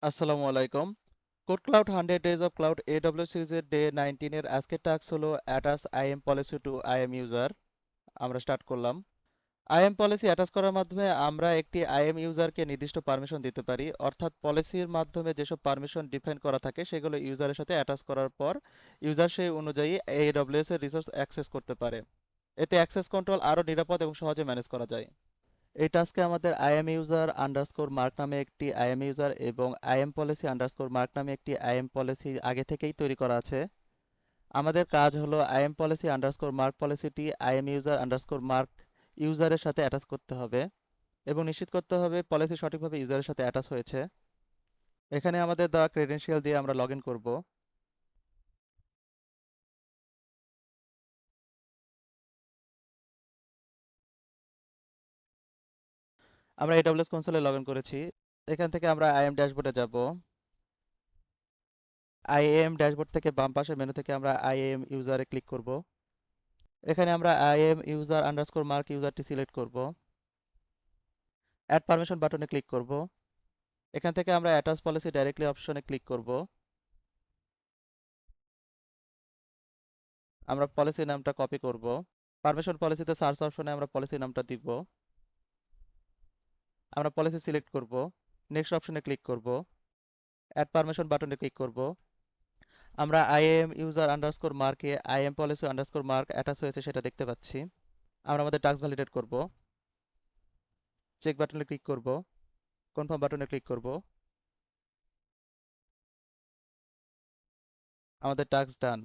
আসসালামু আলাইকুম। Code cloud 100 days of cloud AWS সিরিজের ডে 19 এর আজকের টাস্ক হলো attach IAM policy to IAM user. আমরা স্টার্ট করলাম। আইএম পলিসি অ্যাটাচ করার মাধ্যমে আমরা একটি আইএম ইউজারকে নির্দিষ্ট পারমিশন দিতে পারি, অর্থাৎ পলিসির মাধ্যমে যেসব পারমিশন ডিফাইন করা থাকে সেগুলো ইউজারের সাথে অ্যাটাচ করার পর ইউজার সেই অনুযায়ী এডব্লিউএস এর রিসোর্স অ্যাক্সেস করতে পারে। এতে অ্যাক্সেস কন্ট্রোল আরও নিরাপদ এবং সহজে ম্যানেজ করা যায়। এই টাস্কে আমাদের আইএম ইউজার আন্ডারস্কোর মার্ক নামে একটি আইএম ইউজার এবং আইএম পলিসি আন্ডারস্কোর মার্ক নামে একটি আইএম পলিসি আগে থেকেই তৈরি করা আছে। আমাদের কাজ হলো আইএম পলিসি আন্ডারস্কোর মার্ক পলিসিটি আইএম ইউজার আন্ডারস্কোর মার্ক ইউজারের সাথে অ্যাটাচ করতে হবে এবং নিশ্চিত করতে হবে পলিসি সঠিকভাবে ইউজারের সাথে অ্যাটাচ হয়েছে। এখানে আমাদের দেওয়া ক্রেডেনশিয়াল দিয়ে আমরা লগ ইন করবো। আমরা এডব্লিউএস কনসোলে লগ ইন করেছি। এখান থেকে আমরা আইএম ড্যাশবোর্ডে যাব। আইএম ড্যাশবোর্ড থেকে বাম পাশের মেনু থেকে আমরা আইএম ইউজারে ক্লিক করব। এখানে আমরা আইএম ইউজার আন্ডারস্কোর মার্ক ইউজারটি সিলেক্ট করব। অ্যাড পারমিশন বাটনে ক্লিক করব। এখান থেকে আমরা অ্যাটাচ পলিসি ডাইরেক্টলি অপশনে ক্লিক করব। আমরা পলিসি নামটা কপি করব। পারমিশন পলিসিতে সার্চ অপশনে আমরা পলিসি নামটা দিব। আমরা পলিসি সিলেক্ট করব। নেক্সট অপশনে ক্লিক করব। অ্যাড পারমিশন বাটনে ক্লিক করব। আমরা আইএম ইউজার আন্ডারস্কোর মার্কে IAM policy underscore mark attach হয়েছে সেটা দেখতে পাচ্ছি। আমরা আমাদের টাস্ক ভ্যালিডেট করব। চেক বাটনে ক্লিক করব। কনফার্ম বাটনে ক্লিক করব। আমাদের টাস্ক ডান।